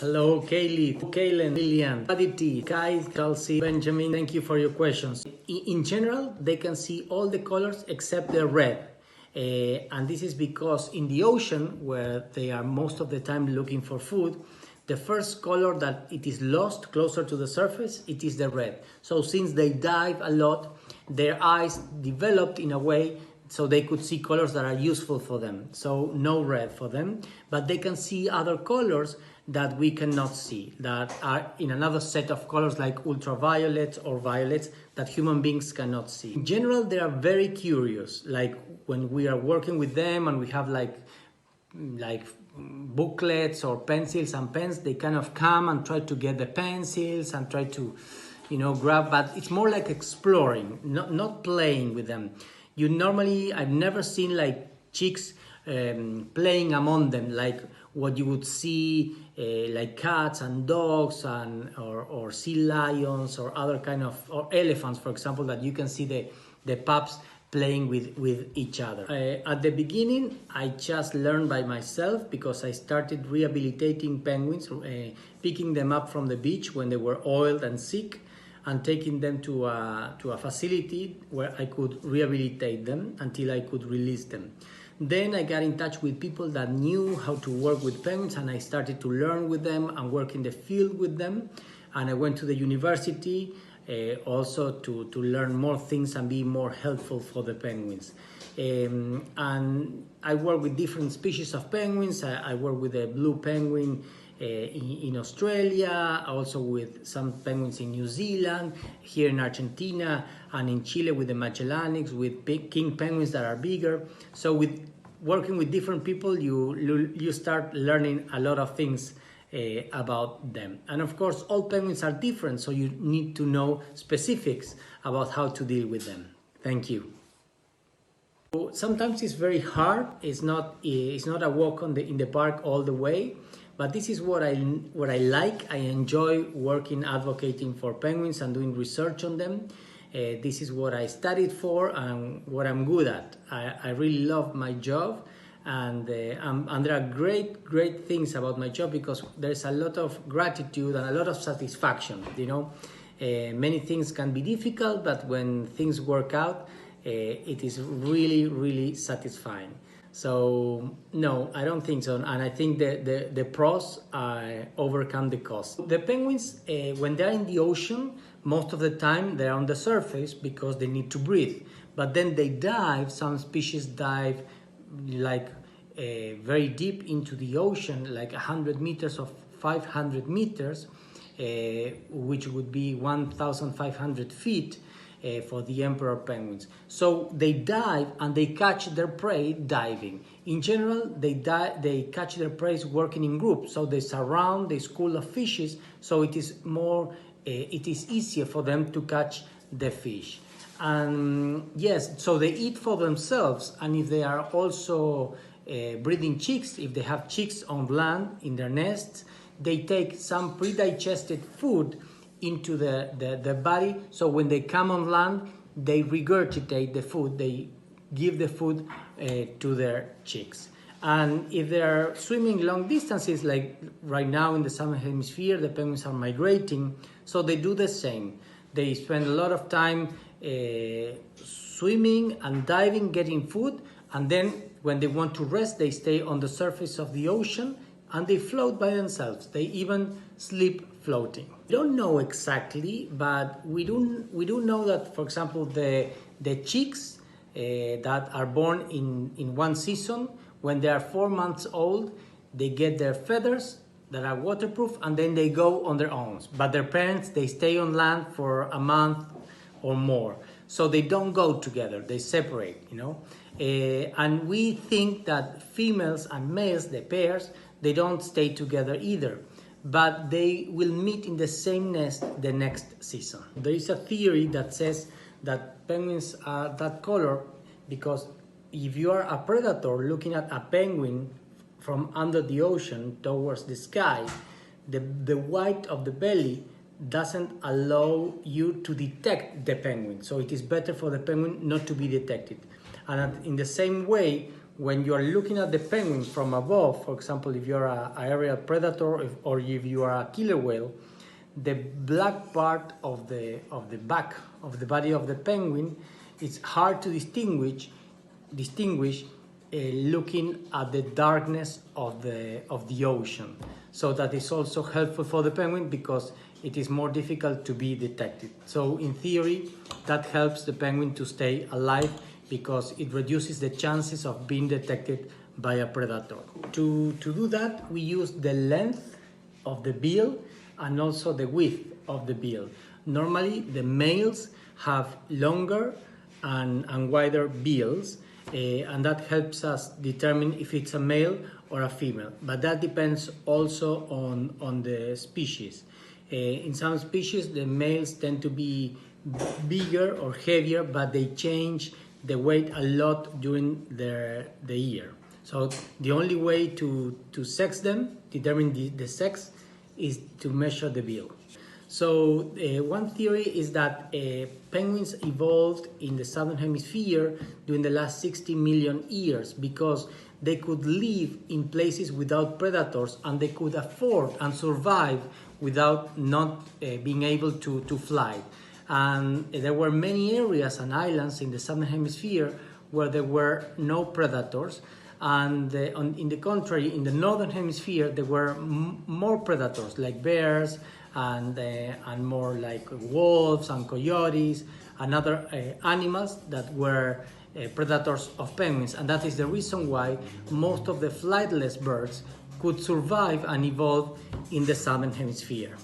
Hello, Kaylee, Kaylen, Lillian, Aditi, Kai, Kelsey, Benjamin. Thank you for your questions. In general, they can see all the colors except the red. And this is because in the ocean, where they are most of the time looking for food, the first color that it is lost closer to the surface, it is the red. So since they dive a lot, their eyes developed in a way so they could see colors that are useful for them. So no red for them, but they can see other colors that we cannot see, that are in another set of colors like ultraviolet or violets that human beings cannot see. In general, they are very curious. Like when we are working with them and we have like booklets or pencils and pens, they kind of come and try to get the pencils and try to, grab, but it's more like exploring, not playing with them. I've never seen like chicks playing among them, like what you would see like cats and dogs or sea lions or other kind of, or elephants, for example, that you can see the pups playing with each other. At the beginning, I just learned by myself because I started rehabilitating penguins, picking them up from the beach when they were oiled and sick, and taking them to a facility where I could rehabilitate them until I could release them. Then I got in touch with people that knew how to work with penguins, and I started to learn with them and work in the field with them. And I went to the university also to learn more things and be more helpful for the penguins. And I work with different species of penguins. I work with a blue penguin in Australia, also with some penguins in New Zealand, here in Argentina, and in Chile with the Magellanics, with big king penguins that are bigger. So with working with different people, you start learning a lot of things about them. And of course, all penguins are different, so you need to know specifics about how to deal with them. Thank you. Sometimes it's very hard. It's not a walk in the park all the way. But this is what I like. I enjoy working, advocating for penguins and doing research on them. This is what I studied for and what I'm good at. I really love my job, and there are great things about my job because there's a lot of gratitude and a lot of satisfaction. Many things can be difficult, but when things work out, it is really satisfying. So no, I don't think so, and I think the pros overcome the cons. The penguins, when they're in the ocean, most of the time they're on the surface because they need to breathe. But then they dive. Some species dive like very deep into the ocean, like 100 meters or 500 meters, which would be 1,500 feet. For the emperor penguins. So they dive and they catch their prey diving. In general, they catch their prey working in groups. So they surround the school of fishes. So it is easier for them to catch the fish. And yes, so they eat for themselves. And if they are also breeding chicks, if they have chicks on land in their nests, they take some pre-digested food into the body, so when they come on land, they regurgitate the food, they give the food to their chicks. And if they are swimming long distances, like right now in the southern hemisphere, the penguins are migrating, so they do the same. They spend a lot of time swimming and diving, getting food, and then when they want to rest, they stay on the surface of the ocean and they float by themselves. They even sleep floating. We don't know exactly, but we do know that, for example, the chicks that are born in one season, when they are 4 months old, they get their feathers that are waterproof and then they go on their own. But their parents, they stay on land for a month or more. So they don't go together, they separate, And we think that females and males, the pairs, they don't stay together either, but they will meet in the same nest the next season. There is a theory that says that penguins are that color because if you are a predator looking at a penguin from under the ocean towards the sky, the white of the belly doesn't allow you to detect the penguin. So it is better for the penguin not to be detected. And in the same way, when you are looking at the penguin from above, for example, if you're an aerial predator or if you are a killer whale, the black part of the back of the body of the penguin, it's hard to distinguish looking at the darkness of the ocean. So that is also helpful for the penguin because it is more difficult to be detected. So in theory, that helps the penguin to stay alive because it reduces the chances of being detected by a predator. To do that, we use the length of the bill and also the width of the bill. Normally, the males have longer and wider bills, and that helps us determine if it's a male or a female. But that depends also on the species. In some species, the males tend to be bigger or heavier, but they change the weight a lot during the year. So the only way to sex them, determine the sex, is to measure the bill. So one theory is that penguins evolved in the southern hemisphere during the last 60 million years because they could live in places without predators and they could afford and survive without not being able to fly. And there were many areas and islands in the southern hemisphere where there were no predators. And in the contrary, in the northern hemisphere, there were more predators like bears and more like wolves and coyotes and other animals that were predators of penguins. And that is the reason why most of the flightless birds could survive and evolve in the southern hemisphere.